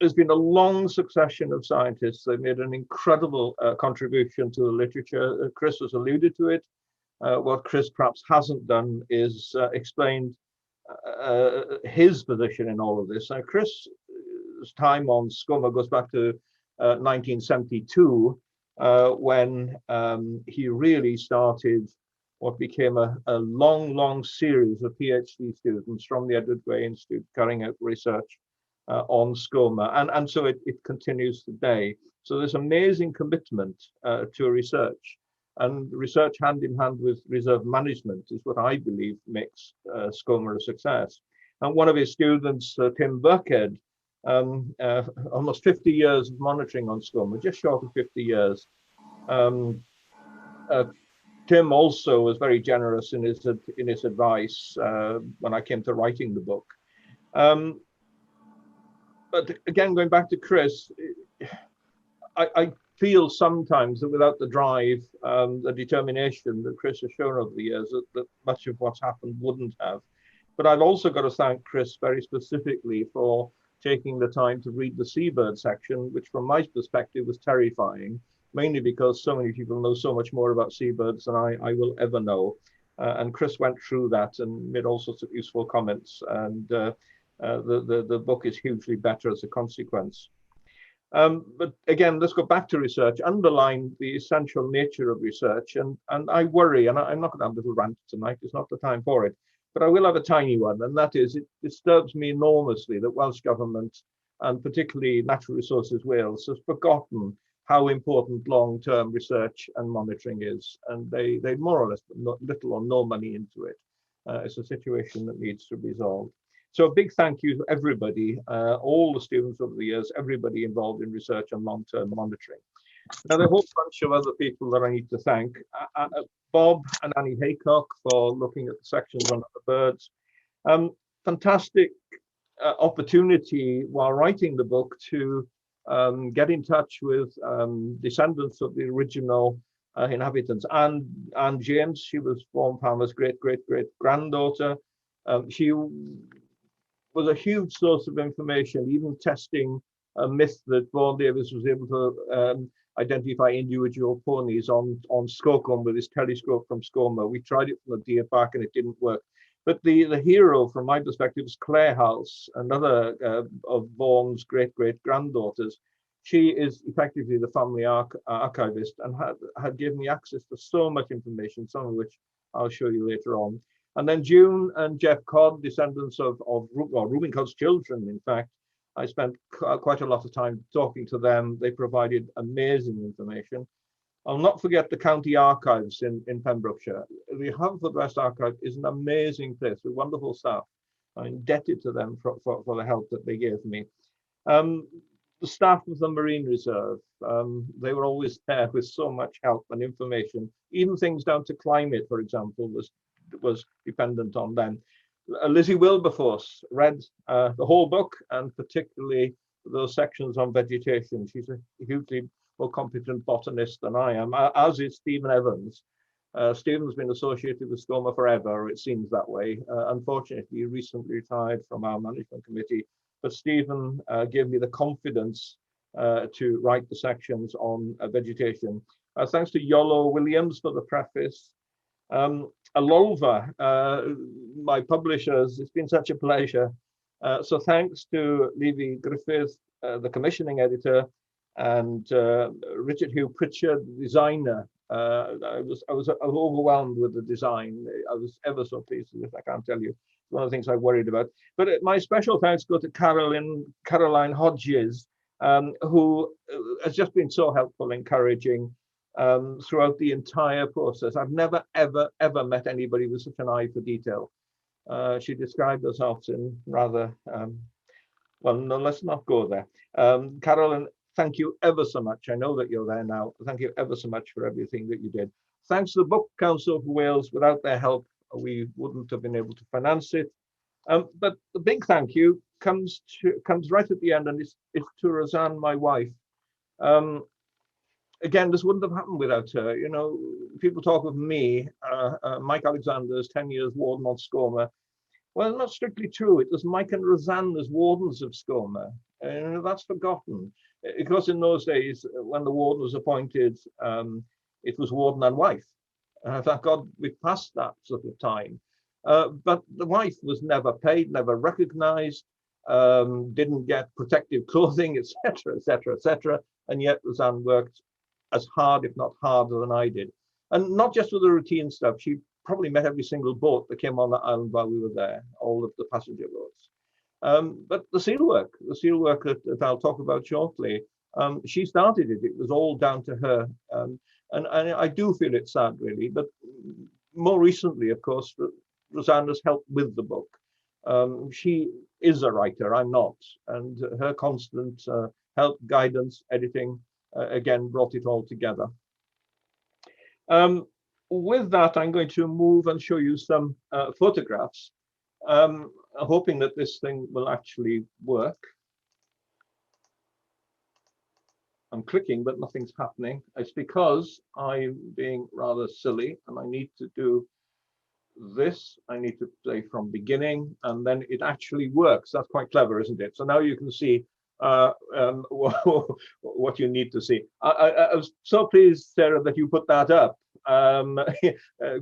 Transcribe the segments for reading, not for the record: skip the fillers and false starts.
there's been a long succession of scientists. They've made an incredible contribution to the literature. Chris has alluded to it. What Chris perhaps hasn't done is explained his position in all of this. Now, Chris' time on Skomer goes back to 1972, when he really started what became a long series of PhD students from the Edward Gray Institute carrying out research on Skomer, and so it continues today. So there's amazing commitment to research, and research hand in hand with reserve management is what I believe makes Skomer a success. And one of his students, Tim Burkhead, almost 50 years of monitoring on Skomer, just short of 50 years. Tim also was very generous in his advice when I came to writing the book. But again, going back to Chris, I feel sometimes that without the drive, the determination that Chris has shown over the years, that much of what's happened wouldn't have. But I've also got to thank Chris very specifically for taking the time to read the seabird section, which from my perspective was terrifying, mainly because so many people know so much more about seabirds than I will ever know. And Chris went through that and made all sorts of useful comments. And the book is hugely better as a consequence. But again, let's go back to research, underline the essential nature of research. And I worry, and I'm not going to have a little rant tonight, it's not the time for it, but I will have a tiny one. And that is, it disturbs me enormously that Welsh Government, and particularly Natural Resources Wales, has forgotten how important long-term research and monitoring is. And they more or less put little or no money into it. It's a situation that needs to be resolved. So a big thank you to everybody, all the students over the years, everybody involved in research and long-term monitoring. Now, there are a whole bunch of other people that I need to thank. Bob and Annie Haycock for looking at the sections on the birds. Fantastic opportunity while writing the book to get in touch with descendants of the original inhabitants. And James, she was Vaughan Palmer's great-great-great-granddaughter. She was a huge source of information, even testing a myth that Vaughan Davies was able to identify individual ponies on Skocum with his telescope from Skomer. We tried it from the deer park and it didn't work. But the hero, from my perspective, is Claire House, another of Vaughan's great-great-granddaughters. She is effectively the family archivist and had given me access to so much information, some of which I'll show you later on. And then June and Jeff Codd, descendants of Reuben Codd's children, in fact. I spent quite a lot of time talking to them. They provided amazing information. I'll not forget the county archives in Pembrokeshire. The Haverfordwest Archive is an amazing place with wonderful staff. I'm indebted to them for the help that they gave me. The staff of the Marine Reserve, they were always there with so much help and information. Even things down to climate, for example, was dependent on them. Lizzie Wilberforce read the whole book, and particularly those sections on vegetation. She's a hugely more competent botanist than I am, as is Stephen Evans. Stephen's been associated with Skomer forever, or it seems that way. Unfortunately, he recently retired from our management committee, but Stephen gave me the confidence to write the sections on vegetation. Thanks to Iolo Williams for the preface. Alolva, my publishers, it's been such a pleasure. So thanks to Levy Griffith, the commissioning editor, and Richard Hugh Pritchard, the designer. I was overwhelmed with the design. I was ever so pleased with it, I can't tell you. It's one of the things I worried about. But my special thanks go to Caroline Hodges, who has just been so helpful, encouraging, throughout the entire process. I've never, ever met anybody with such an eye for detail. She described herself in rather, well, no, let's not go there. Carolyn, thank you ever so much. I know that you're there now. Thank you ever so much for everything that you did. Thanks to the Book Council of Wales. Without their help, we wouldn't have been able to finance it. But the big thank you comes right at the end, and it's to Roseanne, my wife. Again, this wouldn't have happened without her. You know, people talk of me, Mike Alexander's 10 years warden on Skomer. Well, not strictly true. It was Mike and Roseanne as wardens of Skomer. That's forgotten. Because in those days, when the warden was appointed, it was warden and wife. Thank God we've passed that sort of time. But the wife was never paid, never recognized, didn't get protective clothing, etc., etc., etc. And yet Roseanne worked as hard, if not harder, than I did. And not just with the routine stuff. She probably met every single boat that came on that island while we were there, all of the passenger boats. But the seal work that I'll talk about shortly, she started it. It was all down to her. And I do feel it's sad, really. But more recently, of course, Roseanne has helped with the book. She is a writer, I'm not. And her constant help, guidance, editing, again, brought it all together. With that, I'm going to move and show you some photographs, hoping that this thing will actually work. I'm clicking, but nothing's happening. It's because I'm being rather silly and I need to do this. I need to play from beginning and then it actually works. That's quite clever, isn't it? So now you can see what you need to see. I was so pleased, Sarah, that you put that up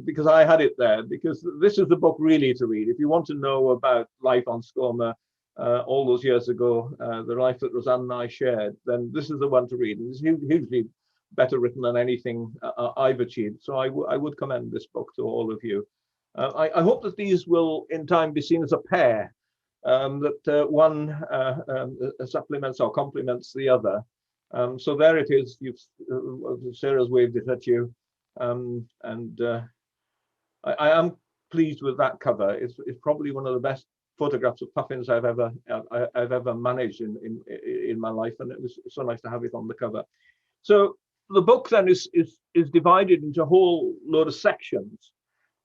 because I had it there, because this is the book really to read. If you want to know about life on Skomer all those years ago, the life that Roseanne and I shared, then this is the one to read. And it's hugely better written than anything I've achieved. So I would commend this book to all of you. I hope that these will in time be seen as a pair, that one supplements or complements the other. So there it is. Sarah's waved it at you. I am pleased with that cover. It's probably one of the best photographs of puffins I've ever managed in my life, and it was so nice to have it on the cover. So the book then is divided into a whole load of sections,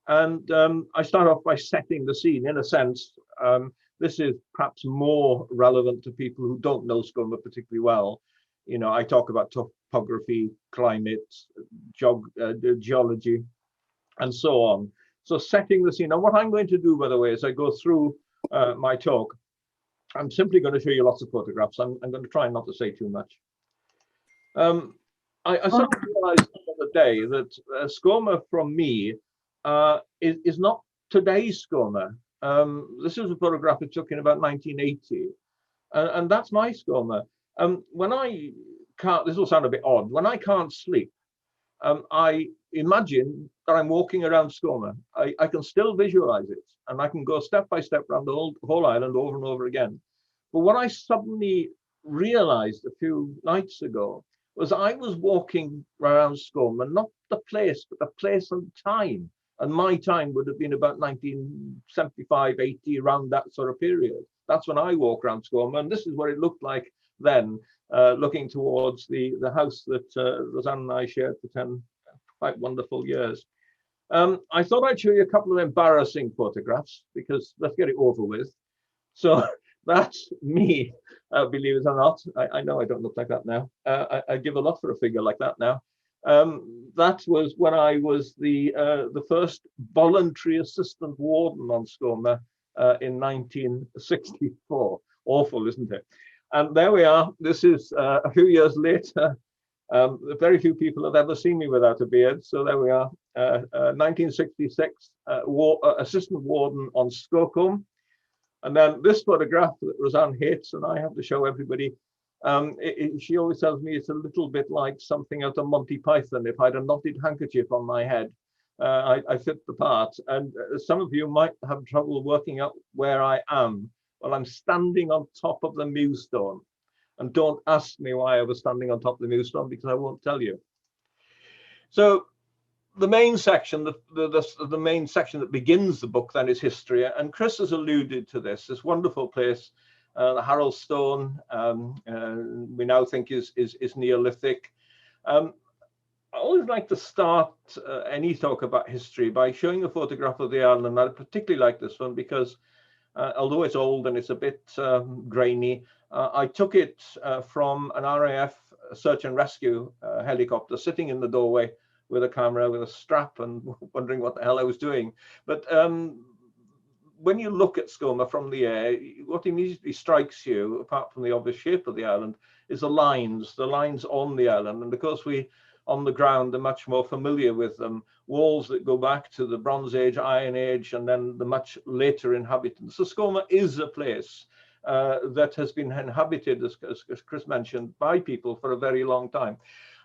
and I start off by setting the scene. In a sense, this is perhaps more relevant to people who don't know Skomer particularly well. You know, I talk about topography, climate, geology, and so on. So setting the scene. And what I'm going to do, by the way, as I go through my talk, I'm simply going to show you lots of photographs. I'm going to try not to say too much. I suddenly realized the other day that Skomer from me is not today's Skomer. This is a photograph I took in about 1980. And that's my Skomer. When I can't, this will sound a bit odd, when I can't sleep, I imagine that I'm walking around Skomer. I can still visualize it, and I can go step by step around the whole island over and over again. But what I suddenly realized a few nights ago was I was walking around Skomer, not the place, but the place and time. And my time would have been about 1975, 80, around that sort of period. That's when I walk around Skomer, and this is what it looked like then, looking towards the house that Roseanne and I shared for 10 quite wonderful years. I thought I'd show you a couple of embarrassing photographs, because let's get it over with. So that's me, believe it or not. I know I don't look like that now. I give a lot for a figure like that now. That was when I was the first voluntary assistant warden on Skomer in 1964. Awful, isn't it? And there we are. This is a few years later. Very few people have ever seen me without a beard. So there we are, 1966, assistant warden on Skokom. And then this photograph that Roseanne hates, and I have to show everybody. She always tells me it's a little bit like something out of Monty Python. If I had a knotted handkerchief on my head, I fit the part. And some of you might have trouble working out where I am. Well, I'm standing on top of the Mewstone. And don't ask me why I was standing on top of the Mewstone, because I won't tell you. So the main section, the main section that begins the book then is history. And Chris has alluded to this wonderful place, the Harold Stone, we now think is Neolithic. I always like to start any talk about history by showing a photograph of the island. And I particularly like this one because although it's old and it's a bit grainy, I took it from an RAF search and rescue helicopter sitting in the doorway with a camera, with a strap, and wondering what the hell I was doing. But when you look at Skomer from the air, what immediately strikes you, apart from the obvious shape of the island, is the lines on the island. And of course, we on the ground are much more familiar with them. Walls that go back to the Bronze Age, Iron Age, and then the much later inhabitants. So Skomer is a place that has been inhabited, as Chris mentioned, by people for a very long time.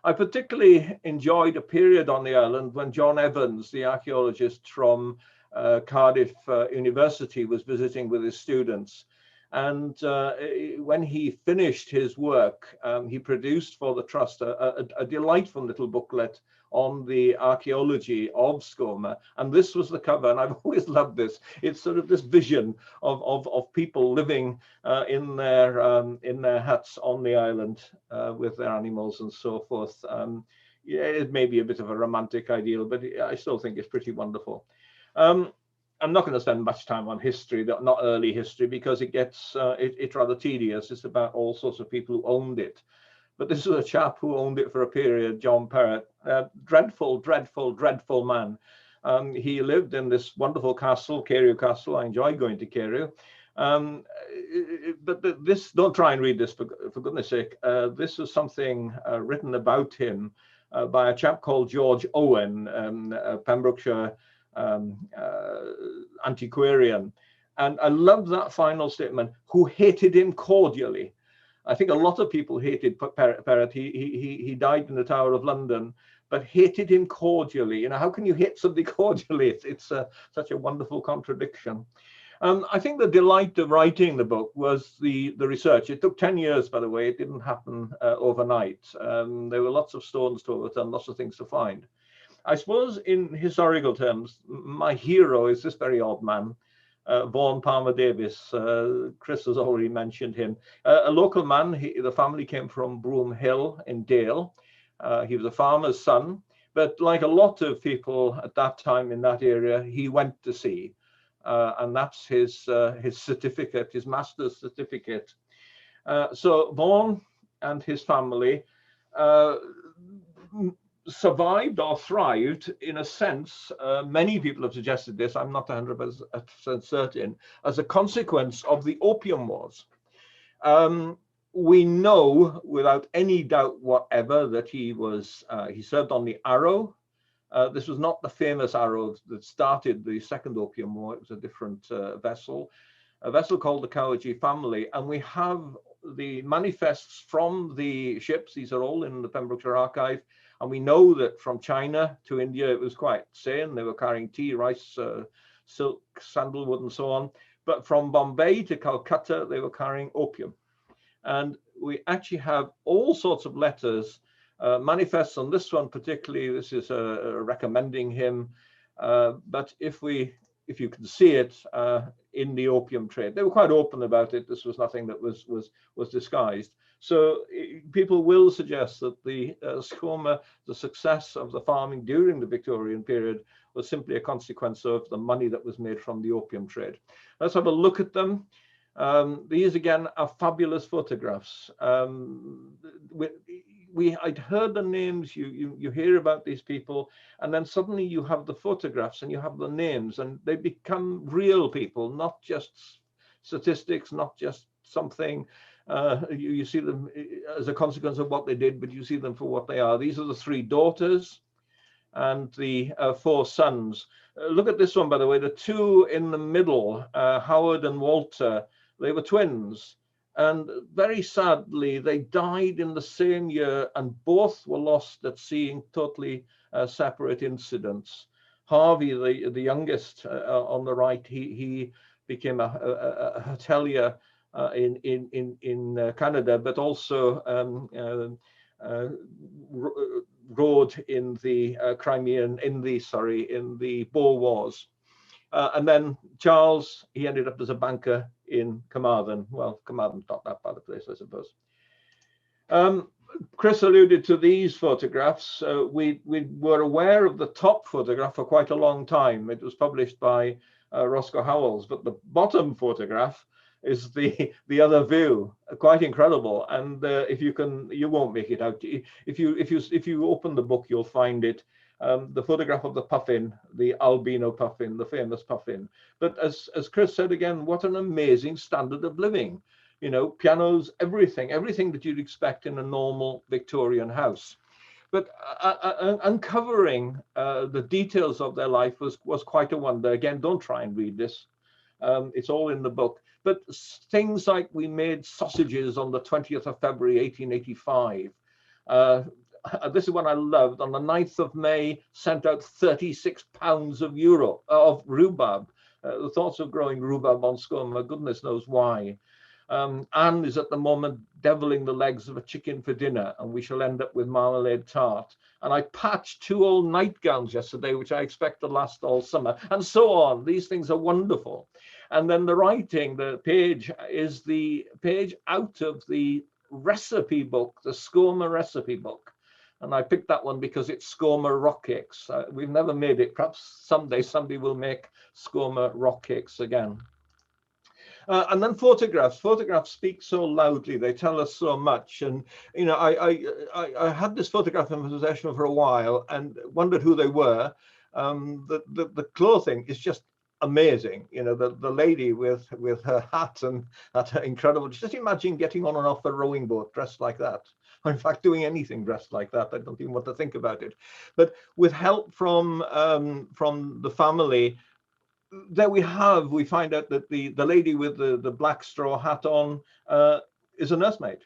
I particularly enjoyed a period on the island when John Evans, the archaeologist from Cardiff University, was visiting with his students. And when he finished his work, he produced for the Trust a delightful little booklet on the archaeology of Skomer. And this was the cover, and I've always loved this. It's sort of this vision of people living in their huts on the island with their animals and so forth. Yeah, it may be a bit of a romantic ideal, but I still think it's pretty wonderful. I'm not going to spend much time on history, not early history, because it gets it's rather tedious. It's about all sorts of people who owned it. But this was a chap who owned it for a period, John Perrott, dreadful, dreadful, dreadful man. He lived in this wonderful castle, Carew Castle. I enjoy going to Carew. But this, don't try and read this for goodness sake. This is something written about him by a chap called George Owen, Pembrokeshire antiquarian. And I love that final statement, who hated him cordially. I think a lot of people hated Perrott. He died in the Tower of London, but hated him cordially. You know, how can you hate somebody cordially? It's such a wonderful contradiction. I think the delight of writing the book was the research. It took 10 years, by the way. It didn't happen overnight. There were lots of stones to overturn, lots of things to find. I suppose in historical terms, my hero is this very odd man, Vaughan Palmer Davis. Chris has already mentioned him. A local man. The family came from Broom Hill in Dale. He was a farmer's son, but like a lot of people at that time in that area, he went to sea, and that's his certificate, his master's certificate. So Vaughan and his family survived or thrived in a sense, many people have suggested this, I'm not 100% certain, as a consequence of the Opium Wars. We know without any doubt whatever that he served on the Arrow. This was not the famous Arrow that started the Second Opium War. It was a different vessel, a vessel called the Cowajee Family. And we have the manifests from the ships. These are all in the Pembrokeshire Archive. And we know that from China to India, it was quite sane. They were carrying tea, rice, silk, sandalwood, and so on. But from Bombay to Calcutta, they were carrying opium. And we actually have all sorts of letters, manifests on this one particularly. This is recommending him. But if you can see it in the opium trade, they were quite open about it. This was nothing that was disguised. So people will suggest that the Skomer, the success of the farming during the Victorian period, was simply a consequence of the money that was made from the opium trade. Let's have a look at them. These again are fabulous photographs. I'd heard the names, you hear about these people, and then suddenly you have the photographs and you have the names, and they become real people, not just statistics, not just something. You see them as a consequence of what they did, but you see them for what they are. These are the three daughters and the four sons. Look at this one, by the way, the two in the middle, Howard and Walter. They were twins, and very sadly, they died in the same year, and both were lost at sea in totally separate incidents. Harvey, the youngest on the right, he became a hotelier in Canada, but also rode in the in the Boer Wars. And then Charles, he ended up as a banker in Carmarthen. Well, Carmarthen's not that bad a place, I suppose. Chris alluded to these photographs. We were aware of the top photograph for quite a long time. It was published by Roscoe Howells, but the bottom photograph is the other view. Quite incredible. And if you won't make it out. If you open the book, you'll find it. the photograph of the puffin, the albino puffin, the famous puffin. But as Chris said again, what an amazing standard of living. You know, pianos, everything that you'd expect in a normal Victorian house. But uncovering the details of their life was quite a wonder. Again, don't try and read this. It's all in the book. But things like we made sausages on the 20th of February, 1885. This is one I loved. On the 9th of May, sent out 36 pounds of rhubarb. The thoughts of growing rhubarb on Skomer, goodness knows why. Anne is at the moment deviling the legs of a chicken for dinner, and we shall end up with marmalade tart. And I patched 2 old nightgowns yesterday, which I expect to last all summer, and so on. These things are wonderful. And then the writing, the page is the page out of the recipe book, the Skomer recipe book. And I picked that one because it's Skomer rock cakes. We've never made it. Perhaps someday somebody will make Skomer rock cakes again. And then photographs. Photographs speak so loudly; they tell us so much. And you know, I had this photograph in possession for a while and wondered who they were. The clothing is just amazing. You know, the lady with her hat and that incredible. Just imagine getting on and off a rowing boat dressed like that. Or in fact, doing anything dressed like that. I don't even want to think about it. But with help from the family, there we find out that the lady with the black straw hat on is a nursemaid.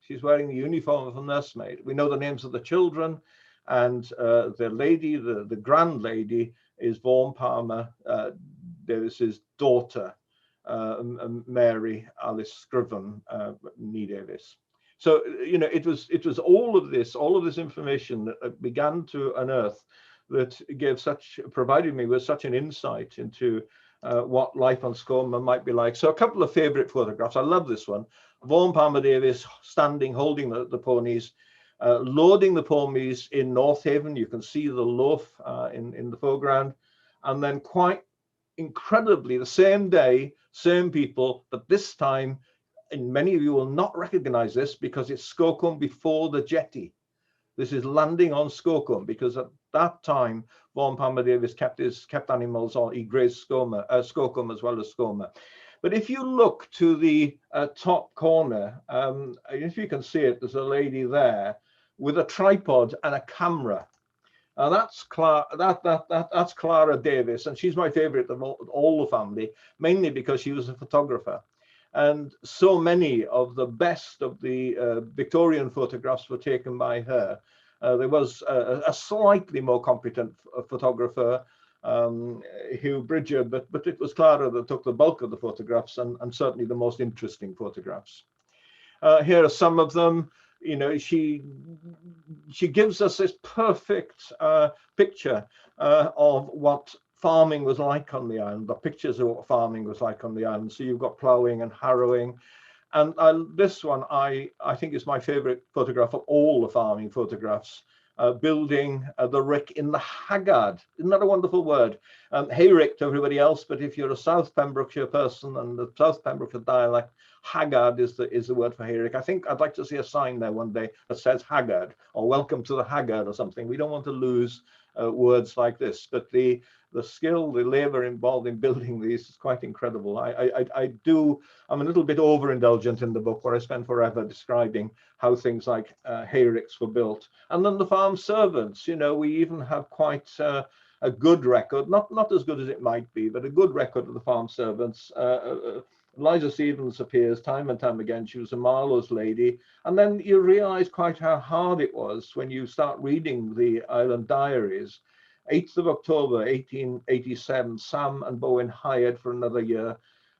She's wearing the uniform of a nursemaid. We know the names of the children, and the lady, the grand lady, is Vaughan Palmer Davis's daughter, Mary Alice Scriven Nee Davis. So you know, it was all of this information that began to unearth, that provided me with such an insight into what life on Skomer might be like. So a couple of favorite photographs. I love this one. Vaughan Palmer Davis standing, holding the ponies, loading the ponies in North Haven. You can see the loaf in the foreground. And then quite incredibly, the same day, same people, but this time, and many of you will not recognize this because it's Skocum before the jetty. This is landing on Skocum, because at that time, Vaughan Palmer Davis kept animals on. He grazed Skocum as well as Skomer. But if you look to the top corner, if you can see it, there's a lady there with a tripod and a camera. And that's Clara Davis, and she's my favorite of all the family, mainly because she was a photographer. And so many of the best of the Victorian photographs were taken by her. There was a slightly more competent photographer, Hugh Bridger, but it was Clara that took the bulk of the photographs, and certainly the most interesting photographs. Here are some of them. You know, she gives us this perfect picture of what farming was like on the island, the pictures of what farming was like on the island. So you've got ploughing and harrowing. And this one, I think, is my favorite photograph of all the farming photographs, building the rick in the haggard. Isn't that a wonderful word? Hayrick to everybody else, but if you're a South Pembrokeshire person and the South Pembrokeshire dialect, haggard is the word for hayrick. I think I'd like to see a sign there one day that says haggard, or welcome to the haggard or something. We don't want to lose words like this, but the skill, the labor involved in building these is quite incredible. I'm a little bit overindulgent in the book, where I spend forever describing how things like hayricks were built. And then the farm servants, you know, we even have quite a good record, not as good as it might be, but a good record of the farm servants. Eliza Stevens appears time and time again. She was a Marlowe's lady. And then you realize quite how hard it was when you start reading the island diaries. 8th of October, 1887, Sam and Bowen hired for another year.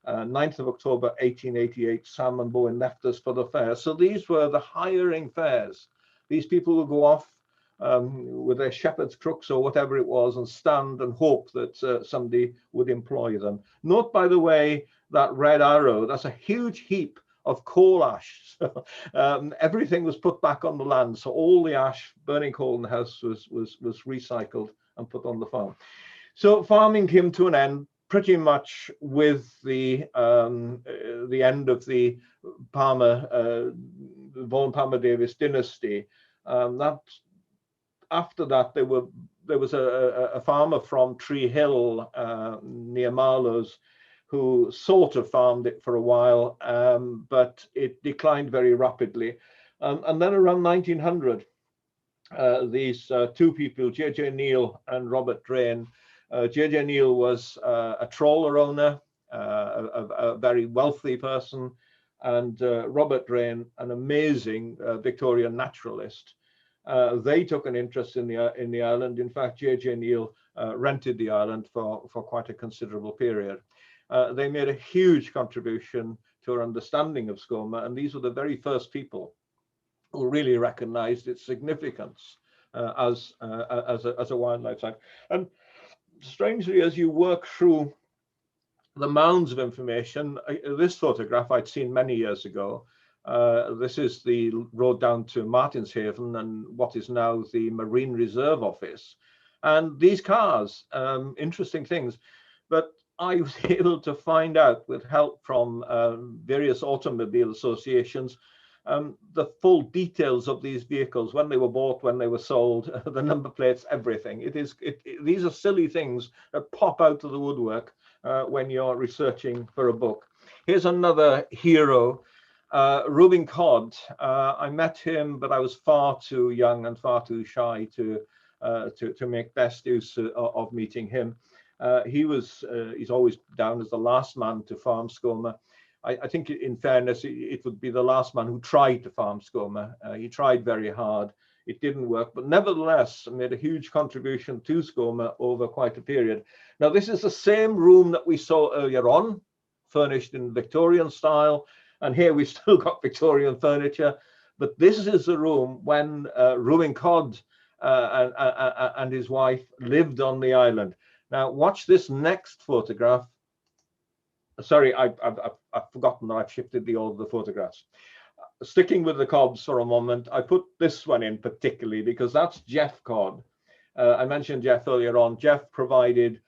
9th of October, 1888, Sam and Bowen left us for the fair. So these were the hiring fairs. These people would go off with their shepherd's crooks or whatever it was, and stand and hope that somebody would employ them. Note, by the way, that red arrow, that's a huge heap of coal ash. So, everything was put back on the land. So all the ash, burning coal in the house was recycled and put on the farm. So farming came to an end pretty much with the end of the Vaughan Palmer Davis dynasty. After that, there there was a farmer from Tree Hill near Marlows who sort of farmed it for a while, but it declined very rapidly. And then around 1900, these two people, J.J. Neal and Robert Drain. J.J. Neal was a trawler owner, a very wealthy person, and Robert Drain, an amazing Victorian naturalist. They took an interest in the island. In fact, J.J. Neal rented the island for quite a considerable period. They made a huge contribution to our understanding of Skomer, and these were the very first people who really recognized its significance as a wildlife site. And strangely, as you work through the mounds of information, this photograph I'd seen many years ago. This is the road down to Martinshaven and what is now the Marine Reserve Office. And these cars, interesting things, but I was able to find out, with help from various automobile associations, the full details of these vehicles, when they were bought, when they were sold, the number plates, everything. These are silly things that pop out of the woodwork when you're researching for a book. Here's another hero, Reuben Codd. I met him, but I was far too young and far too shy to make best use of meeting him. He's always down as the last man to farm Skomer. I think, in fairness, it would be the last man who tried to farm Skomer. He tried very hard. It didn't work, but nevertheless made a huge contribution to Skomer over quite a period. Now, this is the same room that we saw earlier on, furnished in Victorian style. And here we've still got Victorian furniture. But this is the room when Reuben Codd and his wife lived on the island. Now, watch this next photograph. Sorry, I've forgotten that I've shifted the order of the photographs. Sticking with the Cobbs for a moment, I put this one in particularly because that's Jeff Codd. I mentioned Jeff earlier on. Jeff provided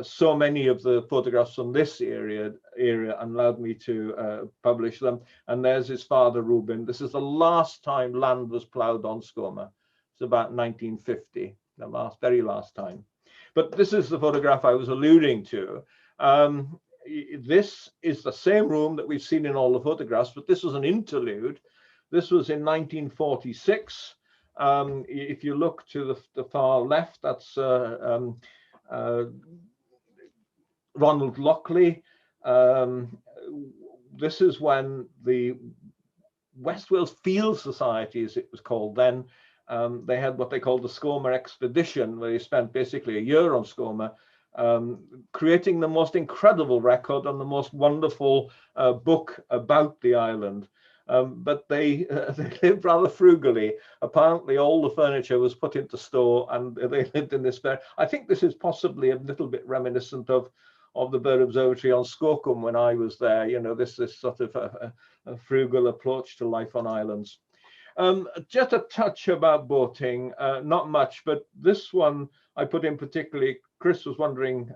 so many of the photographs from this area and allowed me to publish them. And there's his father, Reuben. This is the last time land was ploughed on Skomer. It's about 1950, the very last time. But this is the photograph I was alluding to. This is the same room that we've seen in all the photographs, but this was an interlude. This was in 1946. If you look to the far left, that's Ronald Lockley. This is when the West Wales Field Society, as it was called then, they had what they called the Skomer Expedition, where they spent basically a year on Skomer, creating the most incredible record and the most wonderful book about the island. But they lived rather frugally. Apparently all the furniture was put into store and they lived in this. I think this is possibly a little bit reminiscent of the Bird Observatory on Skocum when I was there. You know, this sort of a frugal approach to life on islands. Just a touch about boating, not much, but this one I put in particularly. Chris was wondering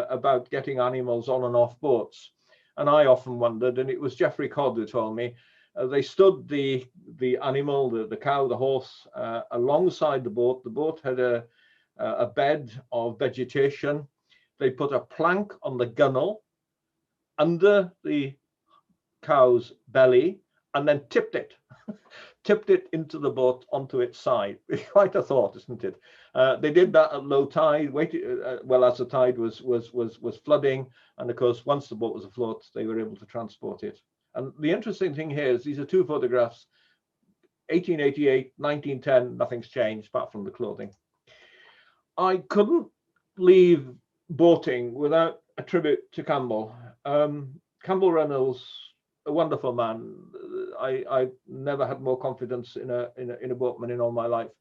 about getting animals on and off boats, and I often wondered, and it was Geoffrey Codd who told me, they stood the animal, the cow, the horse, alongside the boat. The boat had a bed of vegetation. They put a plank on the gunwale under the cow's belly and then tipped it into the boat onto its side. Quite a thought, isn't it? They did that at low tide, well, as the tide was flooding, and of course, once the boat was afloat, they were able to transport it. And the interesting thing here is these are two photographs, 1888, 1910, nothing's changed apart from the clothing. I couldn't leave boating without a tribute to Campbell. Campbell Reynolds, a wonderful man. I never had more confidence in a boatman in all my life.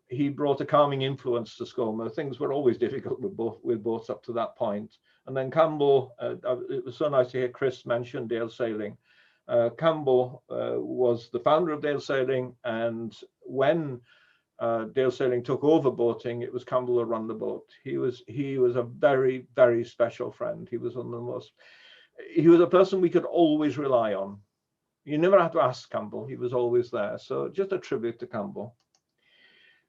He brought a calming influence to Skomer. Things were always difficult with boats up to that point. And then Campbell, it was so nice to hear Chris mention Dale Sailing. Campbell was the founder of Dale Sailing, and when Dale Sailing took over boating, it was Campbell who ran the boat. He was a very, very special friend. He was one of the most. He was a person we could always rely on. You never had to ask Campbell. He was always there. So just a tribute to Campbell.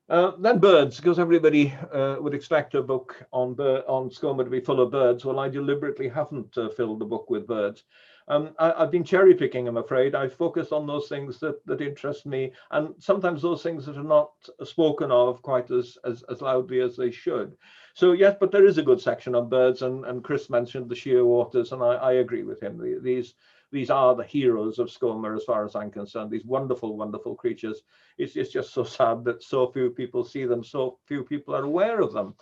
Then birds, because everybody would expect a book on Skomer to be full of birds. Well, I deliberately haven't filled the book with birds. I've been cherry picking, I'm afraid. I've focused on those things that interest me, and sometimes those things that are not spoken of quite as loudly as they should. So yes, but there is a good section on birds, and Chris mentioned the shearwaters, and I agree with him. These are the heroes of Skomer, as far as I'm concerned. These wonderful, wonderful creatures. It's just so sad that so few people see them, so few people are aware of them.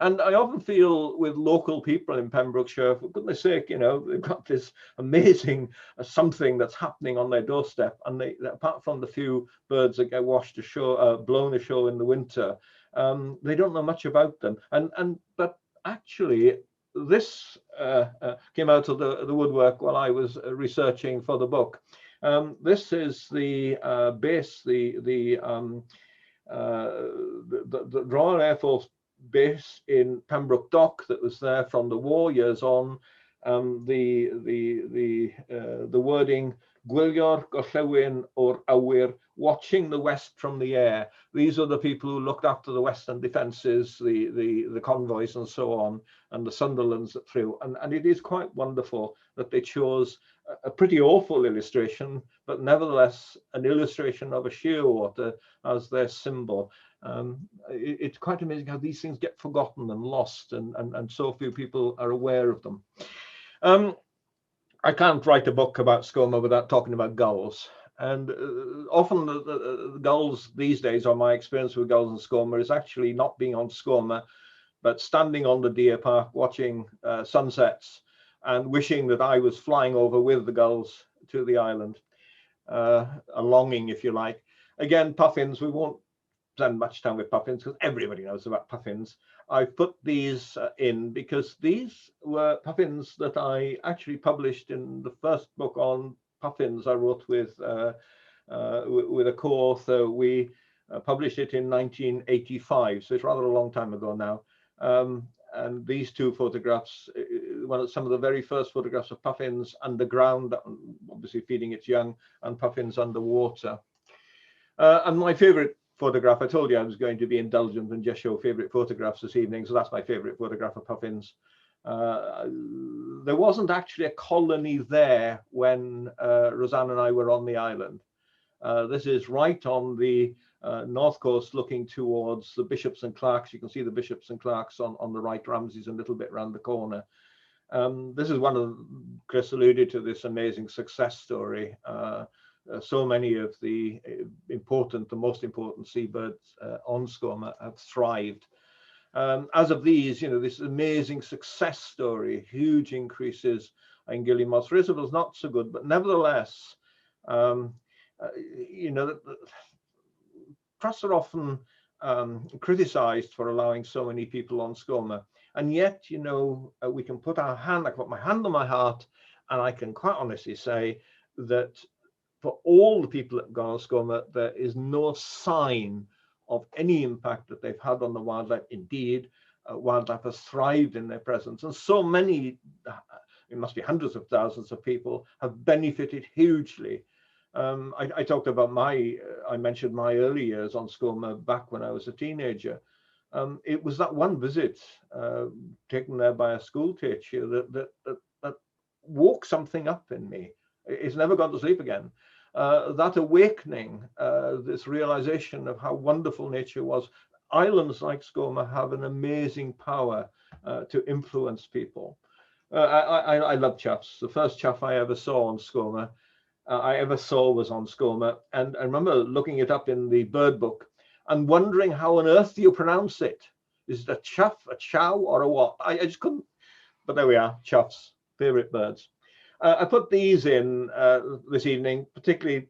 And I often feel with local people in Pembrokeshire, for goodness sake, they've got this amazing something that's happening on their doorstep. And apart from the few birds that get washed ashore, blown ashore in the winter, they don't know much about them. But actually, this came out of the woodwork while I was researching for the book. This is the base, the Royal Air Force base in Pembroke Dock that was there from the war years on. The wording Gwylio'r Gorllewin o'r Awyr, watching the west from the air. These are the people who looked after the western defences, the convoys and so on, and the Sunderlands that through. And it is quite wonderful that they chose a pretty awful illustration, but nevertheless an illustration of a shearwater as their symbol. It's quite amazing how these things get forgotten and lost, and so few people are aware of them. I can't write a book about Skomer without talking about gulls. And often the gulls these days, or my experience with gulls and Skomer, is actually not being on Skomer, but standing on the deer park, watching sunsets and wishing that I was flying over with the gulls to the island. A longing, if you like. Again, puffins, we won't spend much time with puffins because everybody knows about puffins. I've put these in because these were puffins that I actually published in the first book on puffins I wrote with a co-author. We published it in 1985, so it's rather a long time ago now. And these two photographs, some of the very first photographs of puffins underground, obviously feeding its young, and puffins underwater. And my favorite photograph, I told you I was going to be indulgent and just show favorite photographs this evening, so that's my favorite photograph of puffins. There wasn't actually a colony there when Roseanne and I were on the island. This is right on the north coast looking towards the Bishops and Clarks. You can see the Bishops and Clarks on the right, Ramsay's a little bit around the corner. This is one of, Chris alluded to this amazing success story. So many of the most important seabirds on Skomer have thrived. As of these, this amazing success story, huge increases in Gilly Moss. Isabel's not so good, but nevertheless, trusts are often criticized for allowing so many people on Skomer. And yet, we can put I can put my hand on my heart, and I can quite honestly say that for all the people that have gone on Skomer, there is no sign of any impact that they've had on the wildlife. Indeed, wildlife has thrived in their presence, and so many, it must be hundreds of thousands of people, have benefited hugely. I talked about I mentioned my early years on Skomer back when I was a teenager. It was that one visit taken there by a school teacher that woke something up in me. It's never gone to sleep again. That awakening, this realization of how wonderful nature was. Islands like Skomer have an amazing power to influence people. I love choughs. The first chough I ever saw on Skomer, was on Skomer, and I remember looking it up in the bird book and wondering how on earth do you pronounce it? Is it a chough, a chow, or a what? I just couldn't. But there we are, choughs, favorite birds. I put these in this evening, particularly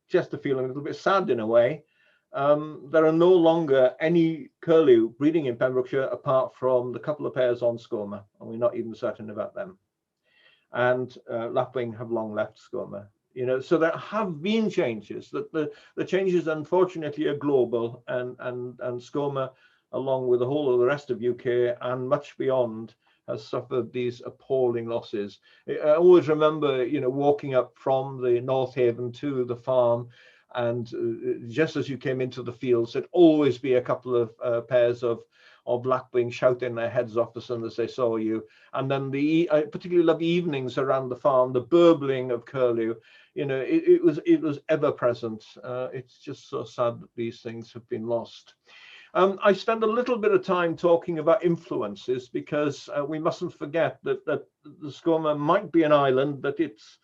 just to feel a little bit sad in a way. There are no longer any curlew breeding in Pembrokeshire apart from the couple of pairs on Skomer, and we're not even certain about them. And lapwing have long left Skomer. So there have been changes. That the changes, unfortunately, are global, and Skomer, along with the whole of the rest of UK and much beyond, has suffered these appalling losses. I always remember, walking up from the North Haven to the farm And just as you came into the fields, there'd always be a couple of pairs of lapwings shouting their heads off as soon as they saw you. And then I particularly love evenings around the farm, the burbling of curlew. You know, it was ever present. It's just so sad that these things have been lost. I spend a little bit of time talking about influences because we mustn't forget that the Skomer might be an island, but it's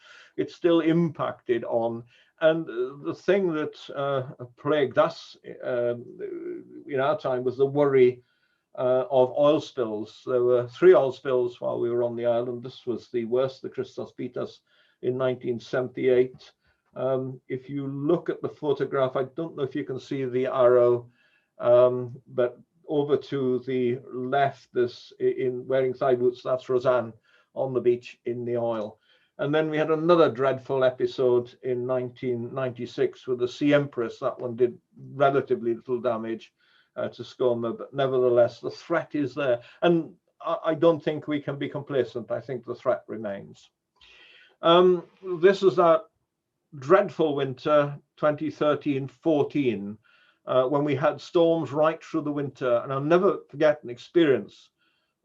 still impacted on. And the thing that plagued us in our time was the worry of oil spills. There were 3 oil spills while we were on the island. This was the worst. The Christos beat us in 1978. If you look at the photograph, I don't know if you can see the arrow, but over to the left, this in wearing thigh boots, that's Roseanne on the beach in the oil. And then we had another dreadful episode in 1996 with the Sea Empress. That one did relatively little damage to Skomer, but nevertheless, the threat is there. And I don't think we can be complacent. I think the threat remains. This is that dreadful winter, 2013-14, when we had storms right through the winter. And I'll never forget an experience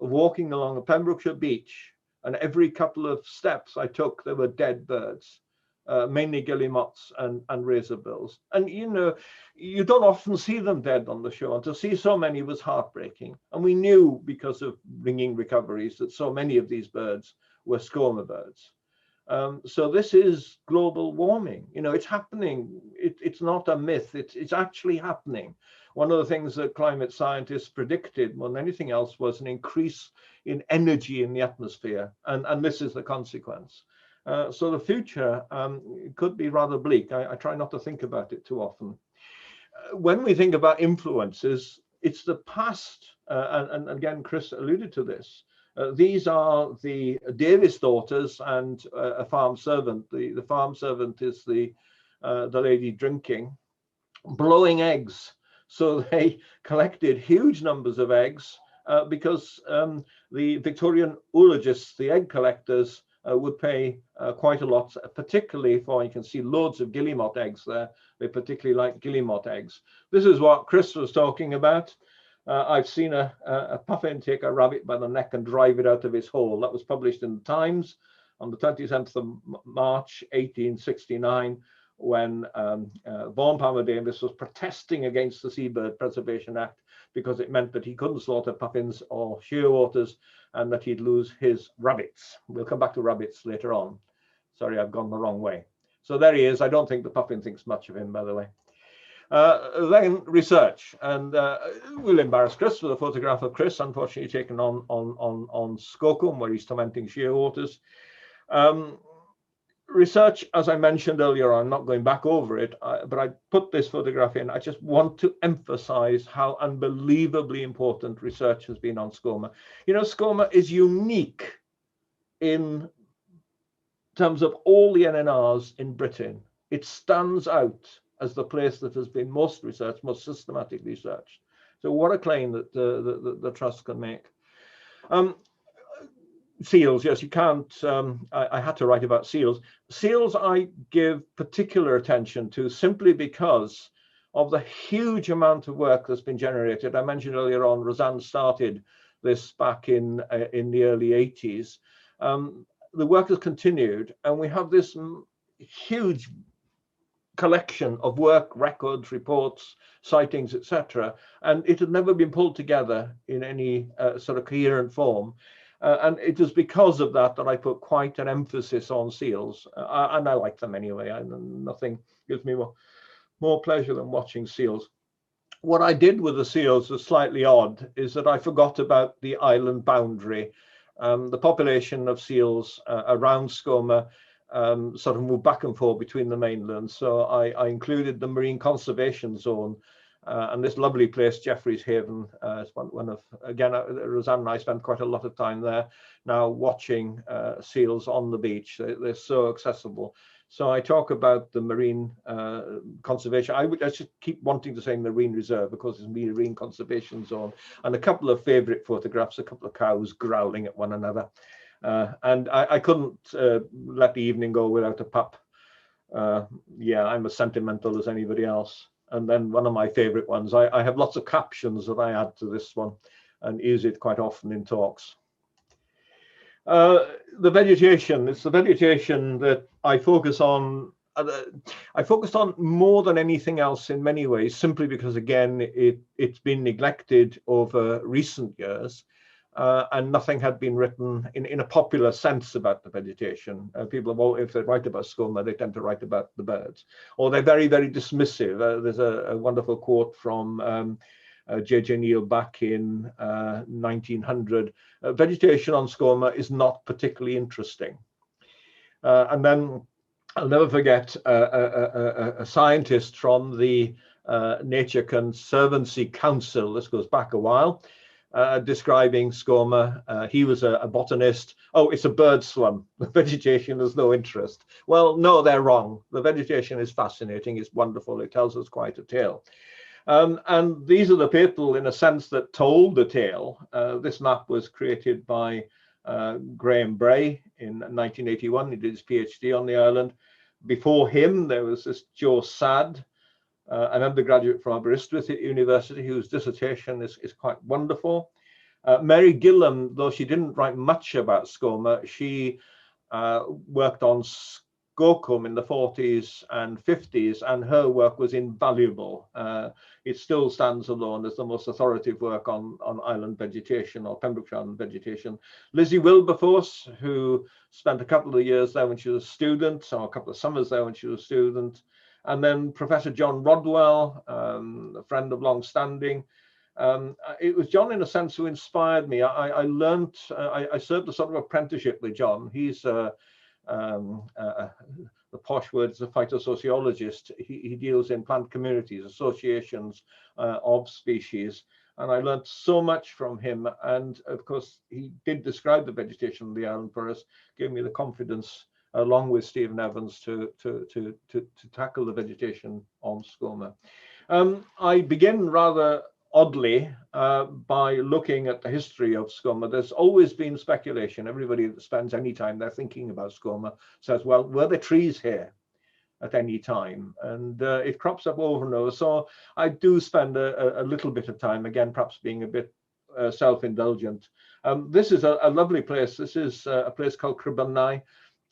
of walking along a Pembrokeshire beach, and every couple of steps I took, there were dead birds, mainly guillemots and razorbills. And, you know, you don't often see them dead on the shore, and to see so many was heartbreaking. And we knew, because of ringing recoveries, that so many of these birds were Skomer birds. So this is global warming. You know, it's happening. It's not a myth. It's actually happening. One of the things that climate scientists predicted more than anything else was an increase in energy in the atmosphere, and this is the consequence. So the future could be rather bleak. I try not to think about it too often. When we think about influences, it's the past, and again, Chris alluded to this. These are the Davis daughters and a farm servant. The farm servant is the lady drinking, blowing eggs. So they collected huge numbers of eggs because the Victorian oologists, the egg collectors, would pay quite a lot, particularly for, you can see loads of guillemot eggs there. They particularly like guillemot eggs. This is what Chris was talking about. I've seen a puffin take a rabbit by the neck and drive it out of his hole. That was published in the Times on the 27th of March, 1869, when Vaughan Palmer Davis was protesting against the Seabird Preservation Act because it meant that he couldn't slaughter puffins or shearwaters and that he'd lose his rabbits. We'll come back to rabbits later on. Sorry, I've gone the wrong way. So there he is. I don't think the puffin thinks much of him, by the way. Then research, and we'll embarrass Chris with a photograph of Chris, unfortunately taken on Skocum, where he's tormenting shearwaters. Research, as I mentioned earlier, I'm not going back over it, but I put this photograph in. I just want to emphasize how unbelievably important research has been on Skomer. You know, Skomer is unique in terms of all the NNRs in Britain. It stands out as the place that has been most researched, most systematically researched. So what a claim that the Trust can make. Seals, yes, you can't, I had to write about seals. Seals I give particular attention to simply because of the huge amount of work that's been generated. I mentioned earlier on, Roseanne started this back in the early 80s. The work has continued, and we have this huge collection of work, records, reports, sightings, etc. And it had never been pulled together in any sort of coherent form. And it is because of that that I put quite an emphasis on seals, and I like them anyway. Nothing gives me more pleasure than watching seals. What I did with the seals was slightly odd, is that I forgot about the island boundary. The population of seals around Skomer sort of moved back and forth between the mainland. So I included the marine conservation zone. And this lovely place, Jeffrey's Haven, is one of, again, Roseanne and I spent quite a lot of time there now watching seals on the beach. They're so accessible. So I talk about the marine conservation. I should keep wanting to say marine reserve because it's marine conservation zone. And a couple of favorite photographs, a couple of cows growling at one another. And I couldn't let the evening go without a pup. Yeah, I'm as sentimental as anybody else. And then one of my favorite ones, I have lots of captions that I add to this one and use it quite often in talks. The vegetation, it's the vegetation that I focus on. I focused on more than anything else in many ways, simply because, again, it's been neglected over recent years. And nothing had been written in a popular sense about the vegetation. People have always, if they write about Skomer, they tend to write about the birds, or they're very, very dismissive. There's a wonderful quote from J.J. Neal back in 1900. Vegetation on Skomer is not particularly interesting. And then I'll never forget a scientist from the Nature Conservancy Council, this goes back a while, describing Skomer. He was a botanist. Oh, it's a bird slum. The vegetation has no interest. Well, no, they're wrong. The vegetation is fascinating. It's wonderful. It tells us quite a tale. And these are the people, in a sense, that told the tale. This map was created by Graham Bray in 1981. He did his PhD on the island. Before him, there was this Joe Sadd, an undergraduate from Aberystwyth University, whose dissertation is quite wonderful. Mary Gillam, though she didn't write much about Skomer, she worked on Skocum in the 40s and 50s, and her work was invaluable. It still stands alone as the most authoritative work on island vegetation, or Pembrokeshire Island vegetation. Lizzie Wilberforce, who spent a couple of years there when she was a student, or a couple of summers there when she was a student, and then Professor John Rodwell, a friend of long standing. It was John, in a sense, who inspired me. I learned, I served a sort of apprenticeship with John. He's the posh word is a phytosociologist. He deals in plant communities, associations of species. And I learned so much from him. And of course, he did describe the vegetation of the island for us, gave me the confidence, along with Stephen Evans, to tackle the vegetation on Skomer. I begin rather oddly by looking at the history of Skomer. There's always been speculation. Everybody that spends any time there thinking about Skomer says, well, were there trees here at any time? And it crops up over and over. So I do spend a little bit of time, again, perhaps being a bit self-indulgent. This is a lovely place. This is a place called Cribynau.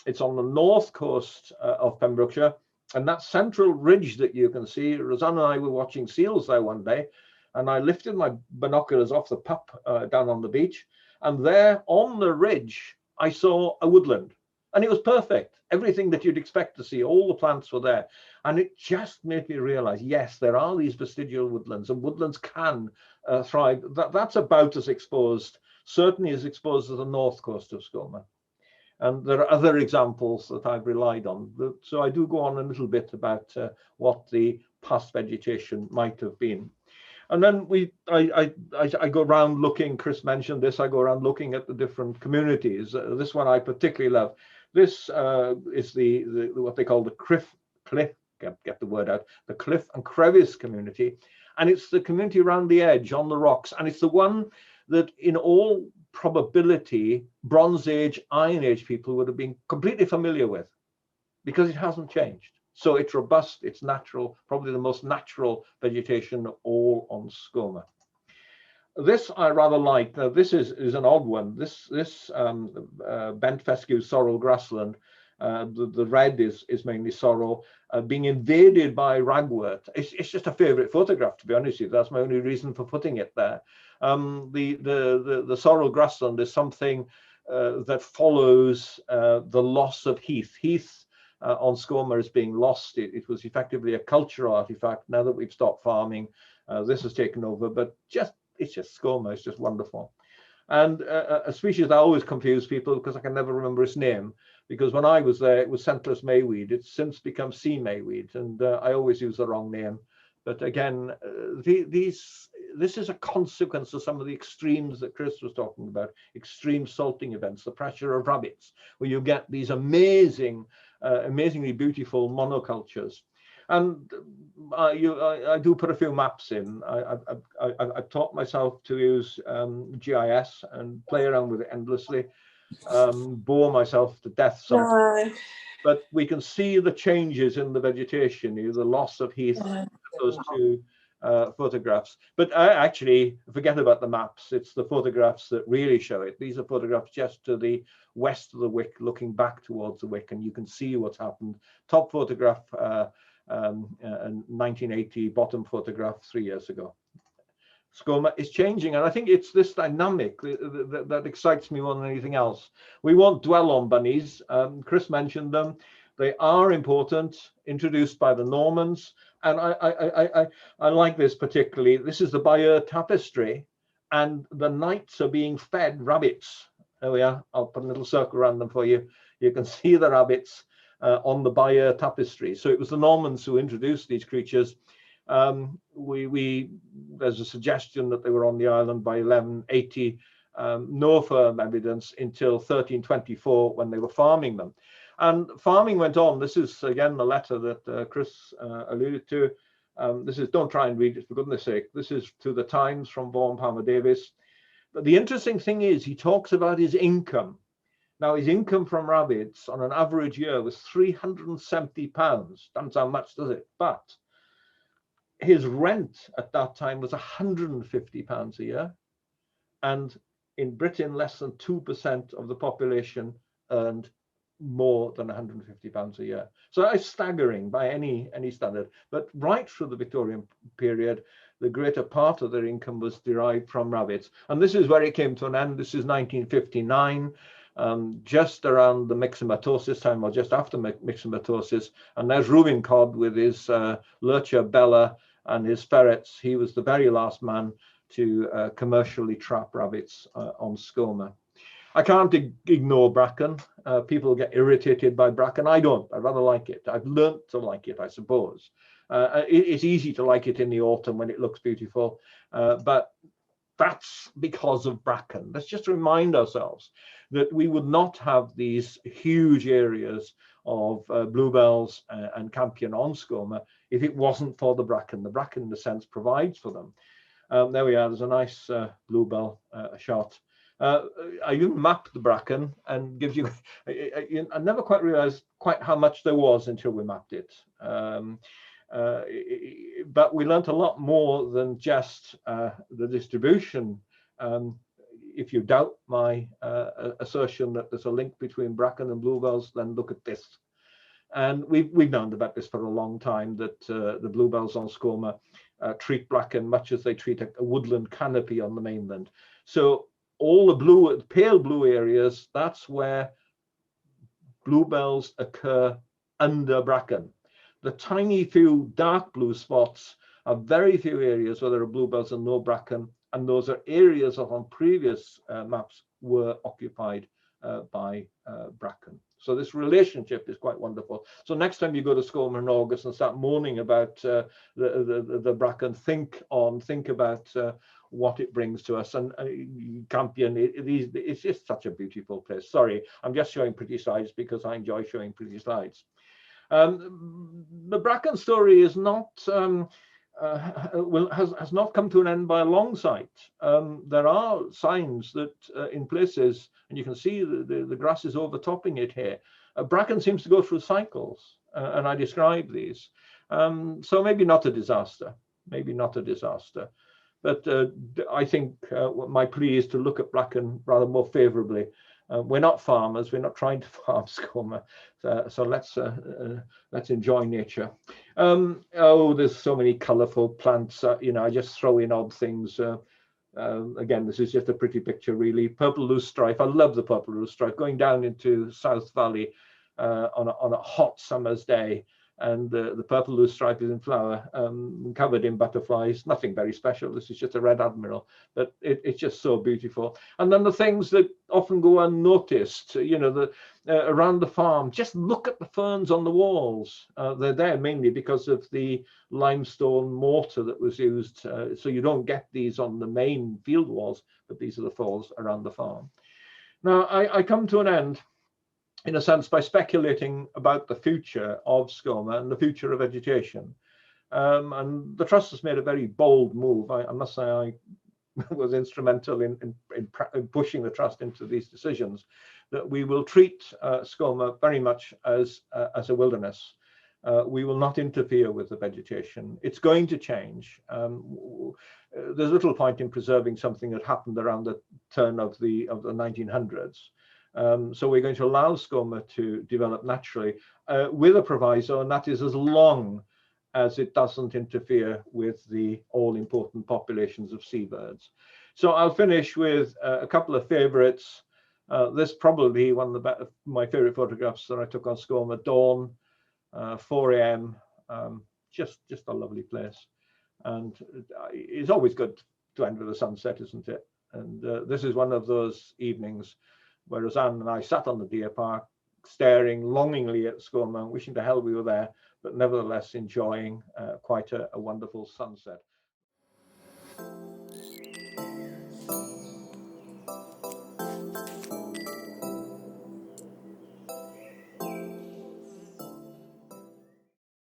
It's on the north coast of Pembrokeshire. And that central ridge that you can see, Rosanna and I were watching seals there one day, and I lifted my binoculars off the pup down on the beach, and there on the ridge, I saw a woodland, and it was perfect. Everything that you'd expect to see, all the plants were there. And it just made me realize, yes, there are these vestigial woodlands, and woodlands can thrive. That's about as exposed, certainly as exposed as the north coast of Skomer. And there are other examples that I've relied on. So I do go on a little bit about what the past vegetation might have been. And then I go around looking, Chris mentioned this, I go around looking at the different communities. This one I particularly love. This is the what they call the cliff, get the word out, the cliff and crevice community. And it's the community around the edge on the rocks. And it's the one that in all probability, Bronze Age, Iron Age people would have been completely familiar with, because it hasn't changed. So it's robust, it's natural, probably the most natural vegetation all on Skomer. This I rather like. Now, this is an odd one. This bent fescue sorrel grassland, the red is mainly sorrel, being invaded by ragwort. It's just a favorite photograph, to be honest with you. That's my only reason for putting it there. The sorrel grassland is something that follows the loss of heath. Heath on Skomer is being lost. It was effectively a cultural artifact. Now that we've stopped farming, this has taken over, but it's just Skomer. It's just wonderful. And a species that always confuse people, because I can never remember its name, because when I was there, it was scentless mayweed. It's since become sea mayweed, and I always use the wrong name. But again, this is a consequence of some of the extremes that Chris was talking about, extreme salting events, the pressure of rabbits, where you get these amazingly beautiful monocultures. And I do put a few maps in. I've taught myself to use GIS and play around with it endlessly. bore myself to death sometimes. No. But we can see the changes in the vegetation, the loss of heath, those two photographs. But I actually forget about the maps. It's the photographs that really show it. These are photographs just to the west of the Wick, looking back towards the Wick, and you can see what's happened. Top photograph, 1980, bottom photograph 3 years ago. Skomer is changing, and I think it's this dynamic that excites me more than anything else. We won't dwell on bunnies. Chris mentioned them. They are important, introduced by the Normans, and I like this particularly. This is the Bayeux tapestry, and the knights are being fed rabbits. There we are. I'll put a little circle around them for you. You can see the rabbits on the Bayeux tapestry. So it was the Normans who introduced these creatures. There's a suggestion that they were on the island by 1180. No firm evidence until 1324 when they were farming them. And farming went on. This is again the letter that Chris alluded to. This is, don't try and read it for goodness sake. This is to the Times from Vaughan Palmer Davis. But the interesting thing is he talks about his income. Now his income from rabbits on an average year was £370. Doesn't sound much, does it? But his rent at that time was £150 a year, and in Britain, less than 2% of the population earned more than £150 a year. So that's staggering by any standard. But right through the Victorian period, the greater part of their income was derived from rabbits, and this is where it came to an end. This is 1959. Just around the myxomatosis time, or just after myxomatosis, and there's Reuben Codd with his lurcher Bella and his ferrets. He was the very last man to commercially trap rabbits on Skomer. I can't ignore bracken. People get irritated by bracken. I don't. I rather like it. I've learnt to like it, I suppose. It's easy to like it in the autumn when it looks beautiful, but that's because of bracken. Let's just remind ourselves that we would not have these huge areas of bluebells and campion on Skomer if it wasn't for the bracken. The bracken, in a sense, provides for them. There we are. There's a nice bluebell shot. I even mapped the bracken and gives you. I never quite realized quite how much there was until we mapped it. But we learnt a lot more than just the distribution. If you doubt my assertion that there's a link between bracken and bluebells, then look at this. And we've known about this for a long time, that the bluebells on Skomer treat bracken much as they treat a woodland canopy on the mainland. So all the pale blue areas, that's where bluebells occur under bracken. The tiny few dark blue spots are very few areas where there are bluebells and no bracken, and those are areas that on previous maps were occupied by bracken. So this relationship is quite wonderful. So next time you go to Skomer in August and start moaning about the bracken, think about what it brings to us. And Campion, it's just such a beautiful place. Sorry, I'm just showing pretty slides because I enjoy showing pretty slides. The bracken story is not has not come to an end by a long sight. There are signs that in places, and you can see the grass is overtopping it here. Bracken seems to go through cycles, and I describe these. So maybe not a disaster, but I think my plea is to look at bracken rather more favorably. We're not farmers. We're not trying to farm Skomer. So let's enjoy nature. Oh, there's so many colourful plants. I just throw in odd things. Again, this is just a pretty picture, really. Purple loosestrife. I love the purple loosestrife. Going down into South Valley on a hot summer's day, and the purple loosestrife is in flower, covered in butterflies. Nothing very special. This is just a red admiral, but it's just so beautiful. And then the things that often go unnoticed, around the farm. Just look at the ferns on the walls. They're there mainly because of the limestone mortar that was used. So you don't get these on the main field walls, but these are the falls around the farm. Now I come to an end, in a sense, by speculating about the future of Skomer and the future of vegetation. And the Trust has made a very bold move. I must say I was instrumental in pushing the Trust into these decisions. that we will treat Skomer very much as a wilderness. We will not interfere with the vegetation. It's going to change. There's little point in preserving something that happened around the turn of the 1900s. So we're going to allow Skomer to develop naturally with a proviso, and that is as long as it doesn't interfere with the all-important populations of seabirds. So I'll finish with a couple of favorites. This probably one of my favorite photographs that I took on Skomer, dawn, 4 a.m. Just a lovely place. And it's always good to end with a sunset, isn't it? And this is one of those evenings where Roseanne and I sat on the deer park, staring longingly at Skomer, wishing to hell we were there, but nevertheless enjoying quite a wonderful sunset.